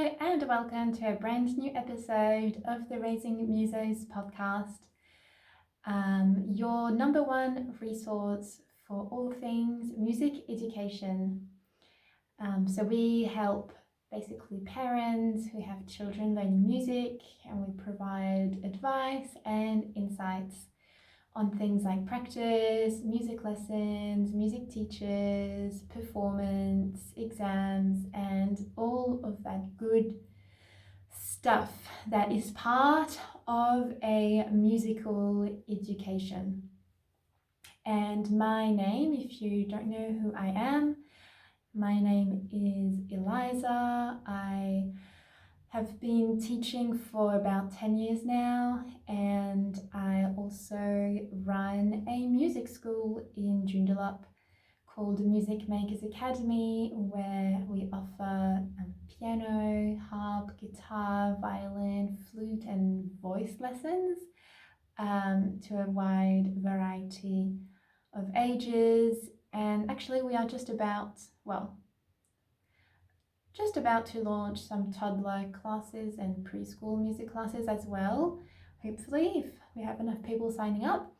Hello and welcome to a brand new episode of the Raising Musos podcast, your number one resource for all things music education. So we help basically parents who have children learning music, and we provide advice and insights on things like practice, music lessons, music teachers, performance, exams, and all of that good stuff that is part of a musical education. And my name, if you don't know who I am, my name is Eliza. I have been teaching for about 10 years now, and I also run a music school in Joondalup called Music Makers Academy, where we offer piano, harp, guitar, violin, flute and voice lessons to a wide variety of ages. And actually we are just about to launch some toddler classes and preschool music classes as well, hopefully, if we have enough people signing up.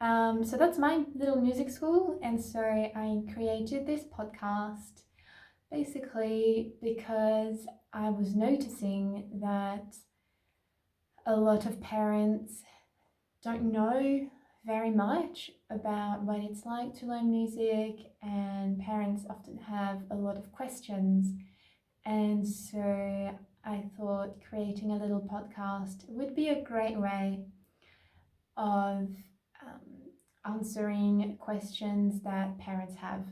So that's my little music school, and so I created this podcast basically because I was noticing that a lot of parents don't know very much about what it's like to learn music, and parents often have a lot of questions. And so I thought creating a little podcast would be a great way of answering questions that parents have.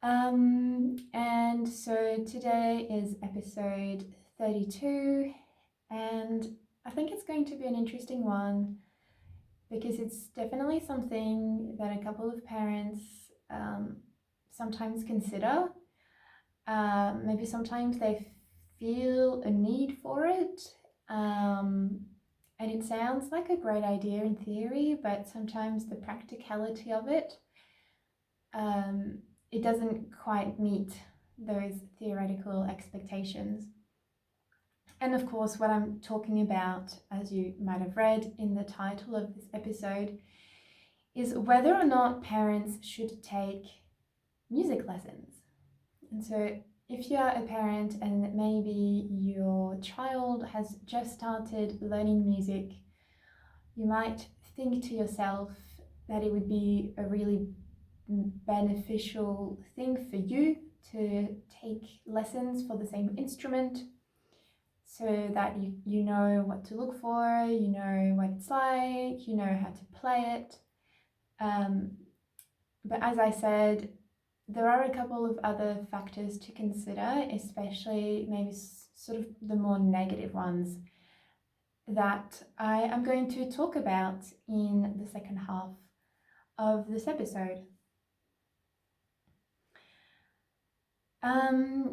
And so today is episode 32, and I think it's going to be an interesting one because it's definitely something that a couple of parents sometimes consider. Maybe sometimes they feel a need for it, and it sounds like a great idea in theory, but sometimes the practicality of it, it doesn't quite meet those theoretical expectations. And of course, what I'm talking about, as you might have read in the title of this episode, is whether or not parents should take music lessons. And so if you are a parent and maybe your child has just started learning music, you might think to yourself that it would be a really beneficial thing for you to take lessons for the same instrument, so that you know what to look for, you know what it's like, you know how to play it. But as I said, there are a couple of other factors to consider, especially maybe sort of the more negative ones that I am going to talk about in the second half of this episode.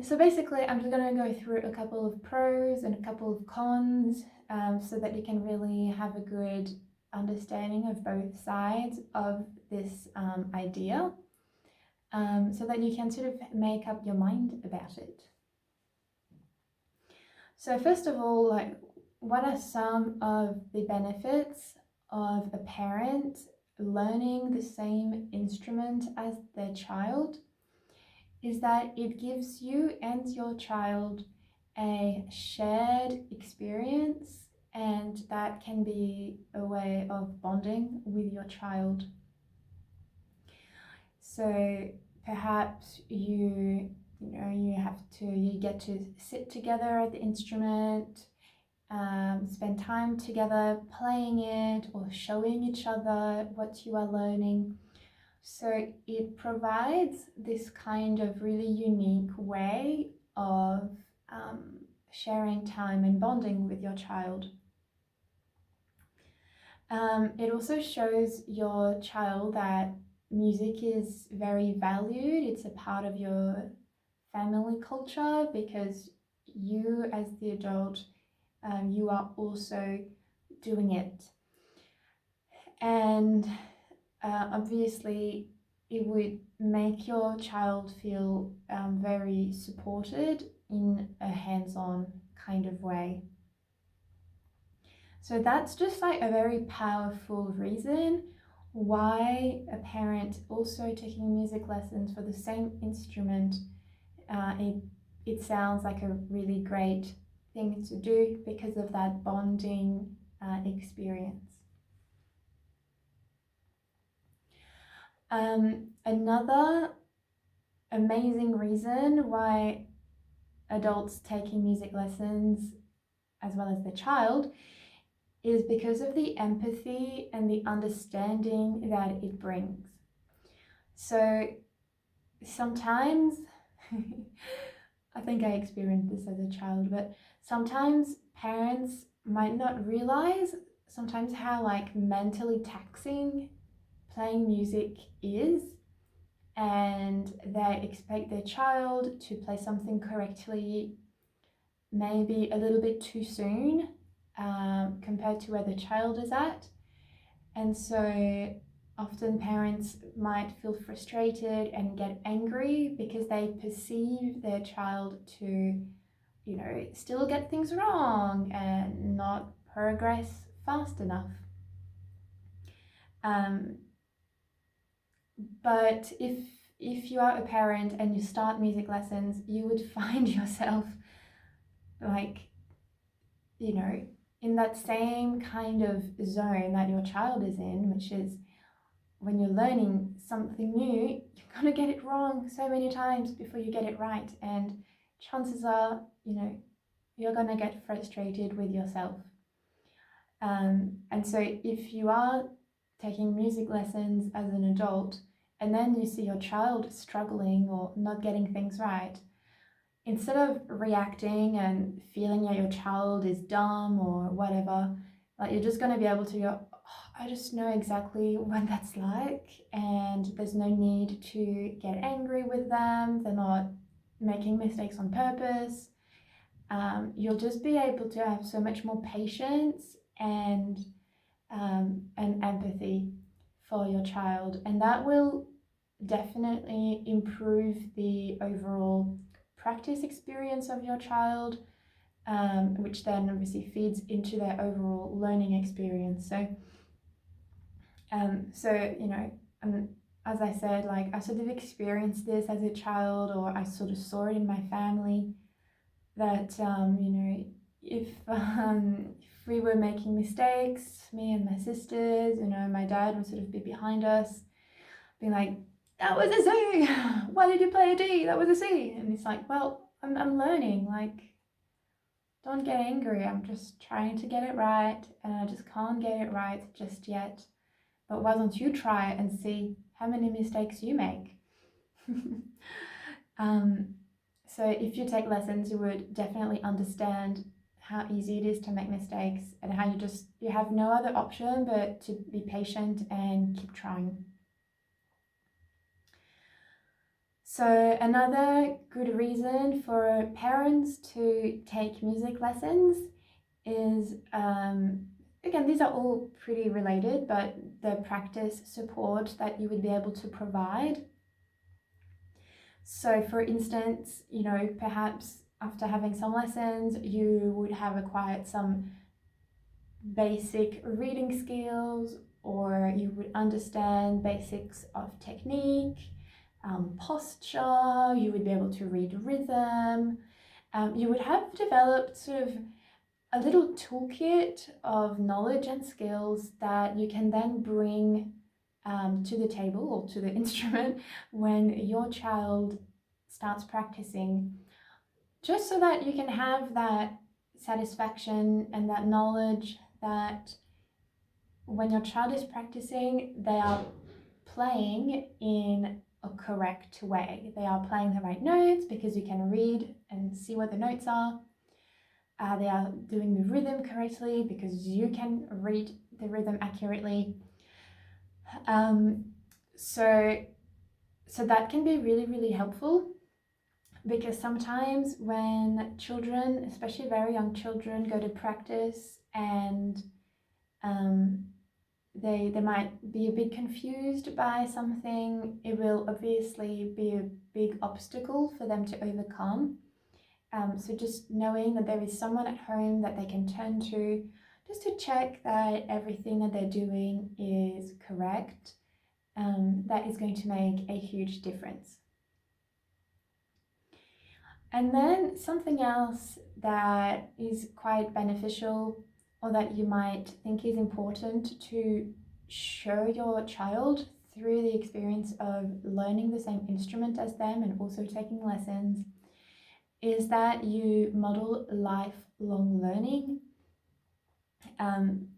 So basically, I'm just going to go through a couple of pros and a couple of cons, so that you can really have a good understanding of both sides of this idea. So that you can sort of make up your mind about it. So first of all, like, what are some of the benefits of a parent learning the same instrument as their child? Is that it gives you and your child a shared experience, and that can be a way of bonding with your child. So perhaps you get to sit together at the instrument, spend time together playing it or showing each other what you are learning. So it provides this kind of really unique way of sharing time and bonding with your child. It also shows your child that music is very valued. It's a part of your family culture, because you as the adult, you are also doing it. And obviously it would make your child feel very supported in a hands-on kind of way. So that's just like a very powerful reason why a parent also taking music lessons for the same instrument, it sounds like a really great thing to do because of that bonding experience. Another amazing reason why adults taking music lessons as well as the child is because of the empathy and the understanding that it brings. So sometimes, I think I experienced this as a child, but sometimes parents might not realize sometimes how like mentally taxing playing music is, and they expect their child to play something correctly maybe a little bit too soon compared to where the child is at. And so often parents might feel frustrated and get angry because they perceive their child to, you know, still get things wrong and not progress fast enough. But if you are a parent and you start music lessons, you would find yourself like, you know, in that same kind of zone that your child is in, which is when you're learning something new, you're gonna get it wrong so many times before you get it right. And chances are, you know, you're gonna get frustrated with yourself. And so if you are taking music lessons as an adult, and then you see your child struggling or not getting things right, instead of reacting and feeling that your child is dumb or whatever, like you're just going to be able to go, oh, I just know exactly what that's like, and there's no need to get angry with them. They're not making mistakes on purpose. You'll just be able to have so much more patience and empathy for your child, and that will definitely improve the overall practice experience of your child, which then obviously feeds into their overall learning experience. So you know, as I said, like I sort of experienced this as a child, or I sort of saw it in my family, that you know, if we were making mistakes, me and my sisters, you know, my dad would sort of be behind us being like, that was a C, why did you play a D, that was a C? And it's like, well, I'm learning, like, don't get angry, I'm just trying to get it right, and I just can't get it right just yet. But why don't you try and see how many mistakes you make? So if you take lessons, you would definitely understand how easy it is to make mistakes, and how you have no other option but to be patient and keep trying. So another good reason for parents to take music lessons is, again, these are all pretty related, but the practice support that you would be able to provide. So for instance, you know, perhaps after having some lessons, you would have acquired some basic reading skills, or you would understand basics of technique, posture, you would be able to read rhythm. You would have developed sort of a little toolkit of knowledge and skills that you can then bring to the table or to the instrument when your child starts practicing, just so that you can have that satisfaction and that knowledge that when your child is practicing, they are playing in a correct way. They are playing the right notes because you can read and see what the notes are. They are doing the rhythm correctly because you can read the rhythm accurately. So that can be really, really helpful, because sometimes when children, especially very young children, go to practice and they might be a bit confused by something, it will obviously be a big obstacle for them to overcome. So just knowing that there is someone at home that they can turn to just to check that everything that they're doing is correct, that is going to make a huge difference. And then something else that is quite beneficial, or that you might think is important to show your child through the experience of learning the same instrument as them and also taking lessons, is that you model lifelong learning.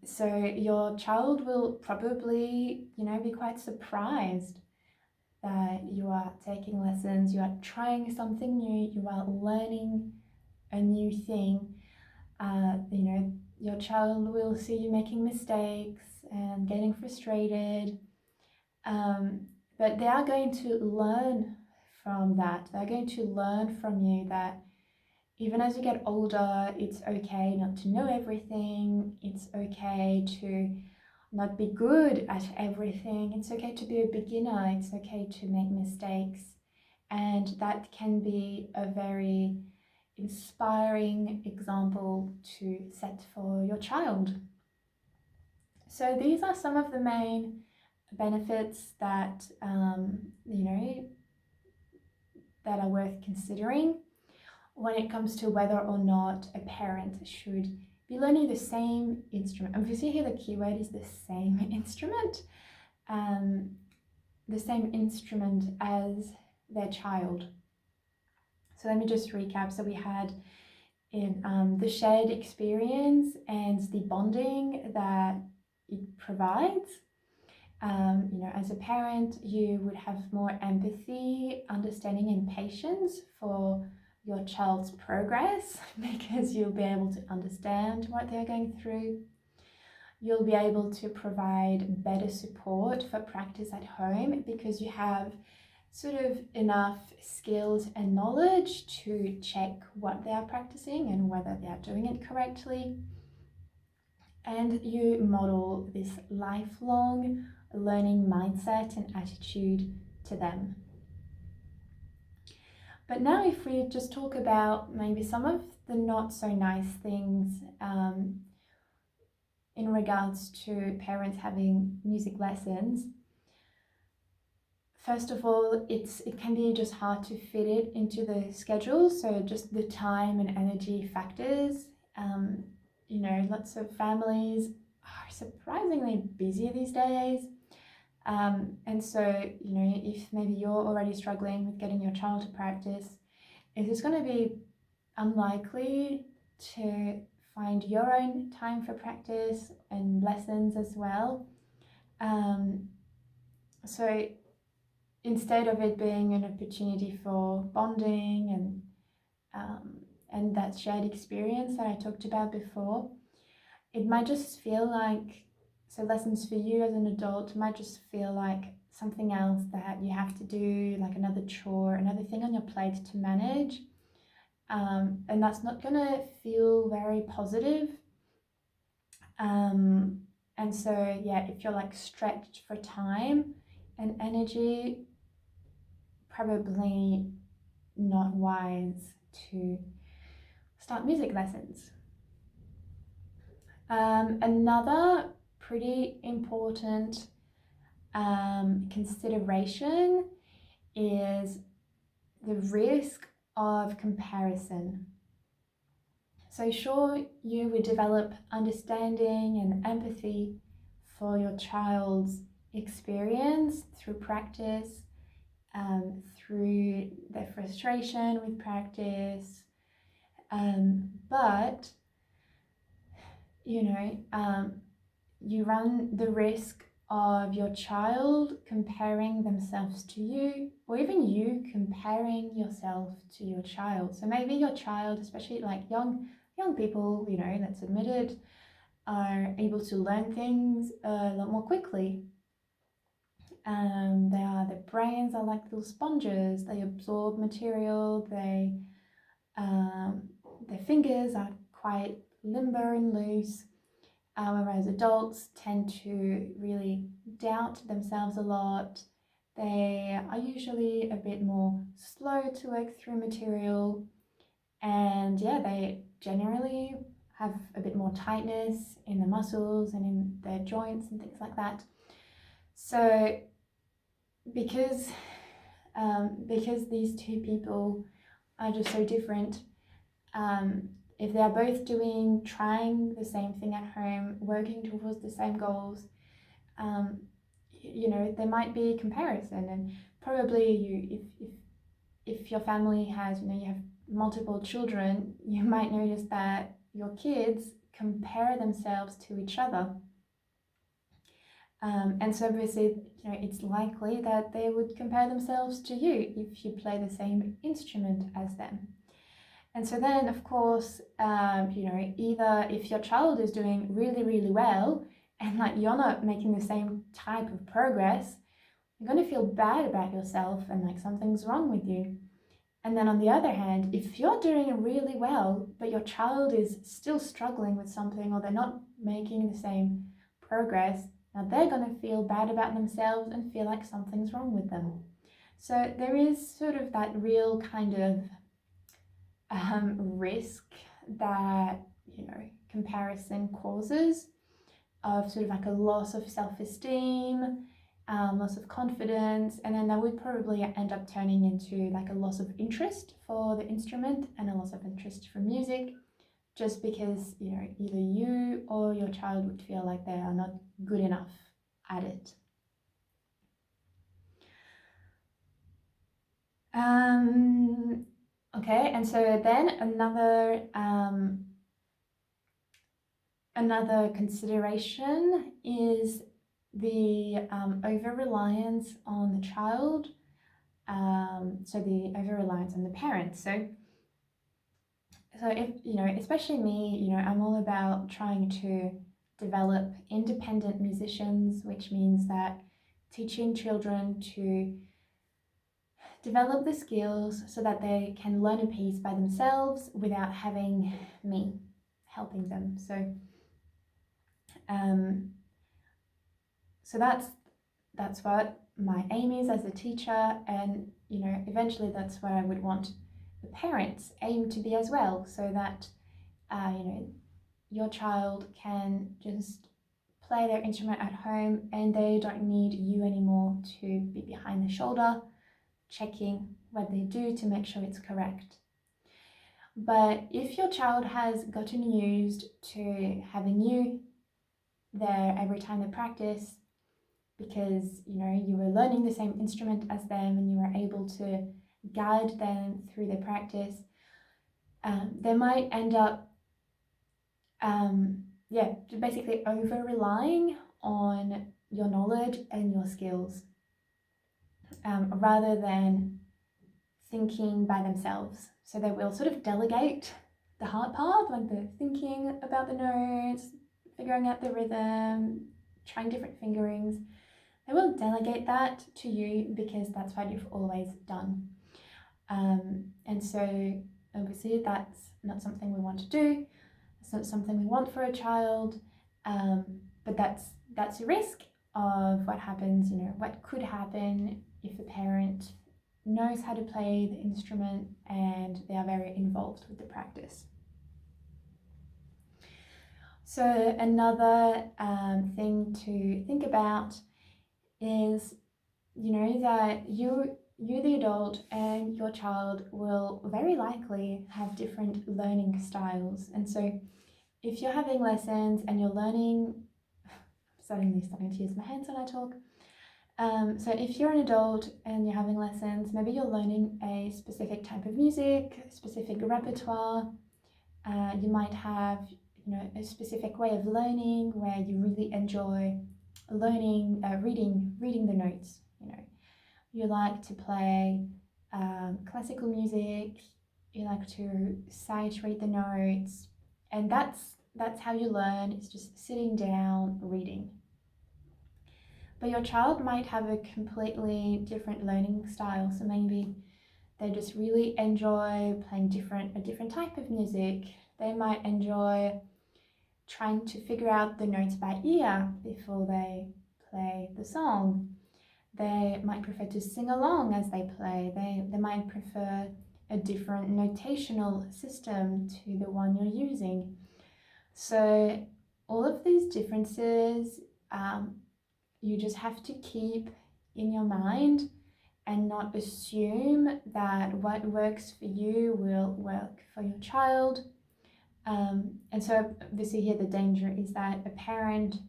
So your child will probably, be quite surprised that you are taking lessons, you are trying something new, you are learning a new thing. Your child will see you making mistakes and getting frustrated, but they are going to learn from that. They're going to learn from you that even as you get older, it's okay not to know everything. It's okay to not be good at everything. It's okay to be a beginner. It's okay to make mistakes. And that can be a very inspiring example to set for your child. So these are some of the main benefits that, that are worth considering when it comes to whether or not a parent should be learning the same instrument. Obviously here the keyword is the same instrument, as their child. So let me just recap. So we had in the shared experience and the bonding that it provides. As a parent, you would have more empathy, understanding, and patience for your child's progress because you'll be able to understand what they're going through. You'll be able to provide better support for practice at home because you have sort of enough skills and knowledge to check what they are practicing and whether they are doing it correctly. And you model this lifelong learning mindset and attitude to them. But now if we just talk about maybe some of the not so nice things in regards to parents having music lessons. First of all, it can be just hard to fit it into the schedule. So just the time and energy factors. Lots of families are surprisingly busy these days. And so, if maybe you're already struggling with getting your child to practice, it is going to be unlikely to find your own time for practice and lessons as well. So instead of it being an opportunity for bonding and that shared experience that I talked about before, it might just feel like, so lessons for you as an adult might just feel like something else that you have to do, like another chore, another thing on your plate to manage. And that's not going to feel very positive. And so, if you're like stretched for time and energy, probably not wise to start music lessons. Another pretty important consideration is the risk of comparison. So sure, you would develop understanding and empathy for your child's experience through practice, through their frustration with practice, but you run the risk of your child comparing themselves to you, or even you comparing yourself to your child. So maybe your child, especially like young people, let's admit it, are able to learn things a lot more quickly. Their brains are like little sponges. They absorb material. Their fingers are quite limber and loose. whereas adults tend to really doubt themselves a lot. They are usually a bit more slow to work through material, and yeah, they generally have a bit more tightness in the muscles and in their joints and things like that. So because these two people are just so different, if they're both trying the same thing at home, working towards the same goals, there might be comparison, and probably if your family has, you have multiple children, you might notice that your kids compare themselves to each other. And so obviously, it's likely that they would compare themselves to you if you play the same instrument as them. And so then, of course, either if your child is doing really, really well and you're not making the same type of progress, you're going to feel bad about yourself and something's wrong with you. And then on the other hand, if you're doing really well, but your child is still struggling with something, or they're not making the same progress, now they're going to feel bad about themselves and feel like something's wrong with them. So there is sort of that real kind of risk that, comparison causes, of sort of a loss of self-esteem, loss of confidence, and then that would probably end up turning into a loss of interest for the instrument and a loss of interest for music, just because either you or your child would feel like they are not good enough at it. Okay, and so then another consideration is the over-reliance on the child, so the over-reliance on the parents. So if, especially me, I'm all about trying to develop independent musicians, which means that teaching children to develop the skills so that they can learn a piece by themselves without having me helping them. So that's what my aim is as a teacher, and eventually that's what I would want the parents' aim to be as well, so that your child can just play their instrument at home and they don't need you anymore to be behind the shoulder checking what they do to make sure it's correct. But if your child has gotten used to having you there every time they practice, because you were learning the same instrument as them and you were able to guide them through their practice, they might end up basically over-relying on your knowledge and your skills, rather than thinking by themselves. So they will sort of delegate the hard part, the thinking about the notes, figuring out the rhythm, trying different fingerings. They will delegate that to you because that's what you've always done. And so obviously that's not something we want to do. It's not something we want for a child, but that's a risk of what happens, what could happen if a parent knows how to play the instrument and they are very involved with the practice. So another thing to think about is, that you the adult and your child will very likely have different learning styles. And so if you're having lessons and you're learning, I'm starting to use my hands when I talk. So if you're an adult and you're having lessons, maybe you're learning a specific type of music, a specific repertoire. You might have, a specific way of learning where you really enjoy learning, reading the notes. You like to play classical music. You like to sight read the notes, and that's how you learn. It's just sitting down reading. But your child might have a completely different learning style. So maybe they just really enjoy playing a different type of music. They might enjoy trying to figure out the notes by ear before they play the song. They might prefer to sing along as they play. They might prefer a different notational system to the one you're using. So all of these differences, you just have to keep in your mind and not assume that what works for you will work for your child. And so obviously here the danger is that a parent's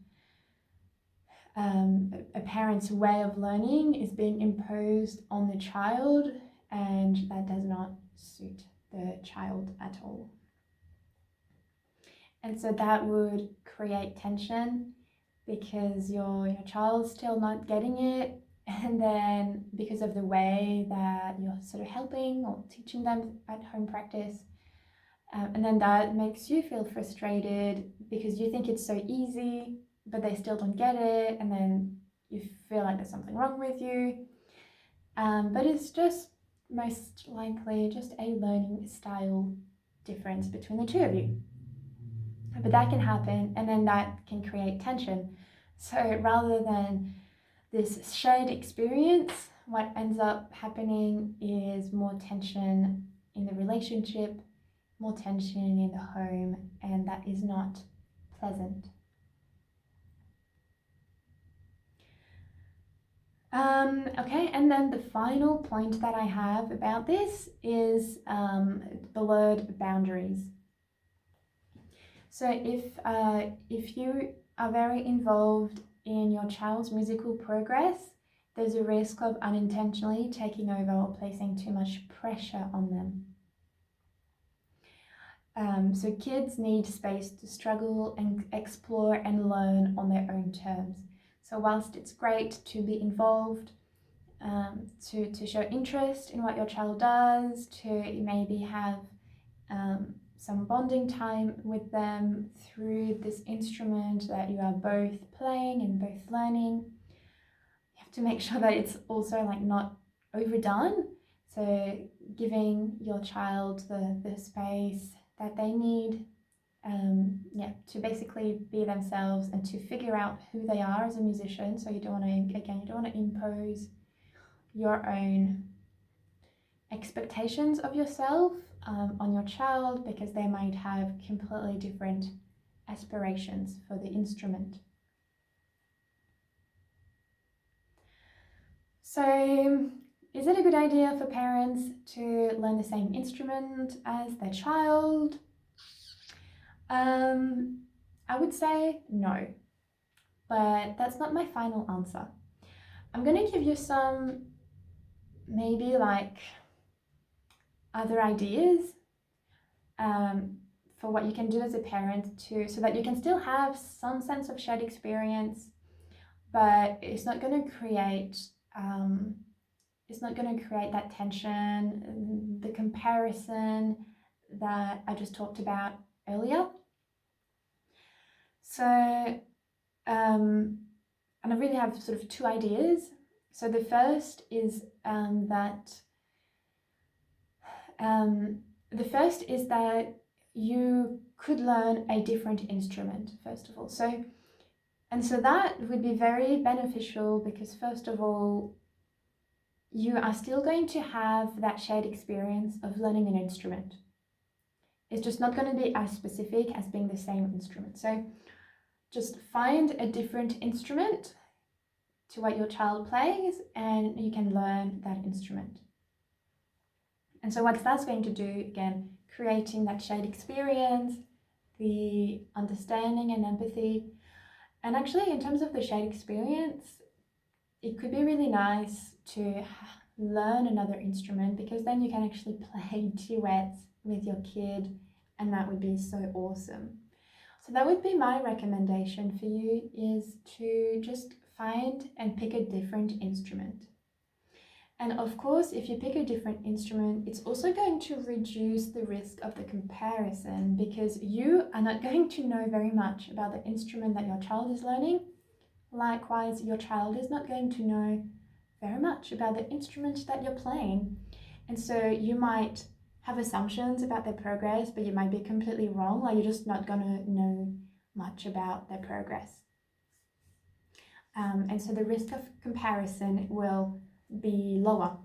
way of learning is being imposed on the child, and that does not suit the child at all. And so that would create tension because your child's still not getting it, and then because of the way that you're sort of helping or teaching them at home practice, and then that makes you feel frustrated because you think it's so easy, but they still don't get it, and then you feel like there's something wrong with you. But it's just most likely just a learning style difference between the two of you. But that can happen, and then that can create tension. So rather than this shared experience, what ends up happening is more tension in the relationship, more tension in the home, and that is not pleasant. Okay, and then the final point that I have about this is the word boundaries. So if you are very involved in your child's musical progress, there's a risk of unintentionally taking over or placing too much pressure on them. So kids need space to struggle and explore and learn on their own terms. So whilst it's great to be involved, to show interest in what your child does, to maybe have some bonding time with them through this instrument that you are both playing and both learning, you have to make sure that it's also like not overdone. So giving your child the space that they need, to basically be themselves and to figure out who they are as a musician. So you don't want to impose your own expectations of yourself on your child, because they might have completely different aspirations for the instrument. So is it a good idea for parents to learn the same instrument as their child? I would say no, but that's not my final answer. I'm going to give you some maybe like other ideas for what you can do as a parent so that you can still have some sense of shared experience, but it's not going to create that tension, the comparison that I just talked about earlier. So, and I really have sort of two ideas. So the first is that you could learn a different instrument, first of all. So that would be very beneficial because, first of all, you are still going to have that shared experience of learning an instrument. It's just not going to be as specific as being the same instrument. So just find a different instrument to what your child plays and you can learn that instrument. And so what that's going to do, again, creating that shared experience, the understanding and empathy. And actually, in terms of the shared experience, it could be really nice to learn another instrument, because then you can actually play duets with your kid, and that would be so awesome. So that would be my recommendation for you, is to just find and pick a different instrument. And of course, if you pick a different instrument, it's also going to reduce the risk of the comparison, because you are not going to know very much about the instrument that your child is learning. Likewise, your child is not going to know very much about the instrument that you're playing. And so you might have assumptions about their progress, but you might be completely wrong. Like, you're just not going to know much about their progress. And so the risk of comparison will be lower.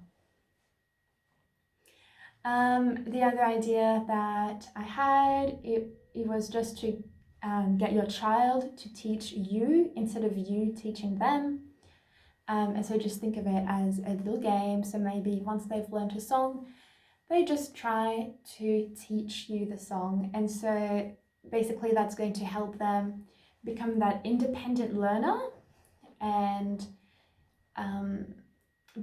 The other idea that I had, it was just to get your child to teach you instead of you teaching them. And so just think of it as a little game. So maybe once they've learned a song, they just try to teach you the song. And so basically that's going to help them become that independent learner. And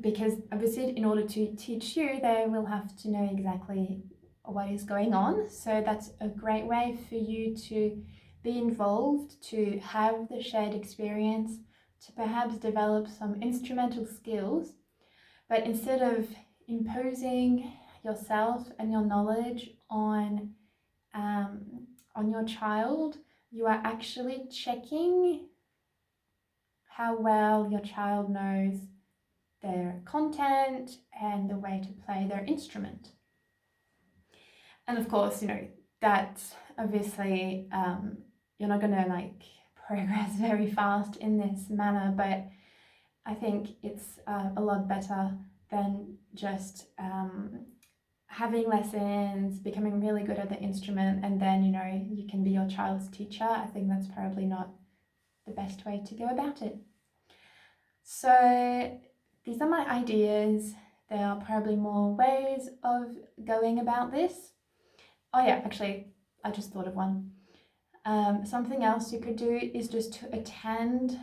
because obviously in order to teach you, they will have to know exactly what is going on. So that's a great way for you to be involved, to have the shared experience, to perhaps develop some instrumental skills. But instead of imposing yourself and your knowledge on your child, you are actually checking how well your child knows their content and the way to play their instrument. And of course, that obviously you're not going to progress very fast in this manner, but I think it's a lot better than just having lessons, becoming really good at the instrument, and then you can be your child's teacher. I think that's probably not the best way to go about it. So these are my ideas. There are probably more ways of going about this. Oh yeah, actually, I just thought of one. Something else you could do is just to attend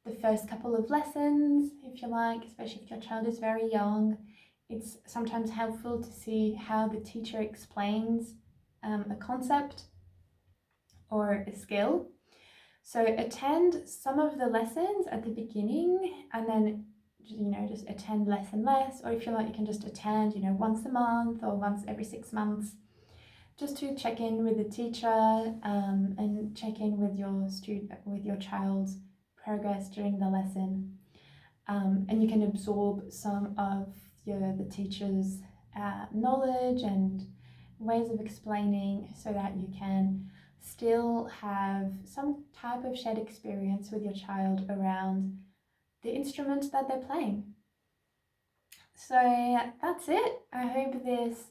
the first couple of lessons, if you like, especially if your child is very young. It's sometimes helpful to see how the teacher explains a concept or a skill. So attend some of the lessons at the beginning and then just attend less and less, or if you like, you can just attend once a month or once every 6 months, just to check in with the teacher and check in with your child's progress during the lesson. And you can absorb some of the teacher's knowledge and ways of explaining, so that you can still have some type of shared experience with your child around the instrument that they're playing. So that's it. I hope this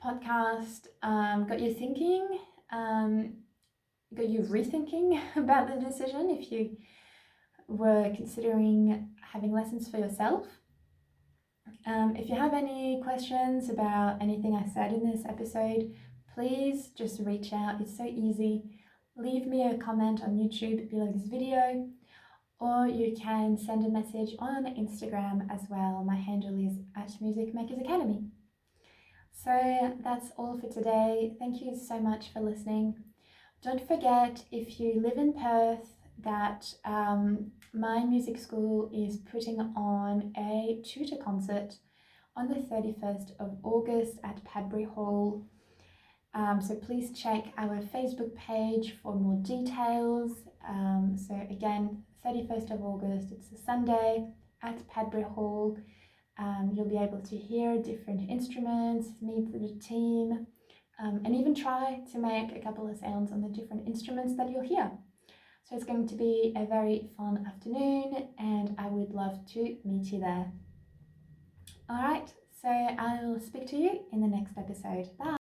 podcast got you thinking, got you rethinking about the decision if you were considering having lessons for yourself. If you have any questions about anything I said in this episode, please just reach out. It's so easy. Leave me a comment on YouTube below this video, or you can send a message on Instagram as well. My handle is @MusicMakersAcademy. So that's all for today. Thank you so much for listening. Don't forget, if you live in Perth, that my music school is putting on a tutor concert on the 31st of August at Padbury Hall. So please check our Facebook page for more details. So again, 31st of August, it's a Sunday at Padbury Hall. You'll be able to hear different instruments, meet the team, and even try to make a couple of sounds on the different instruments that you'll hear. So it's going to be a very fun afternoon, and I would love to meet you there. All right, so I'll speak to you in the next episode. Bye.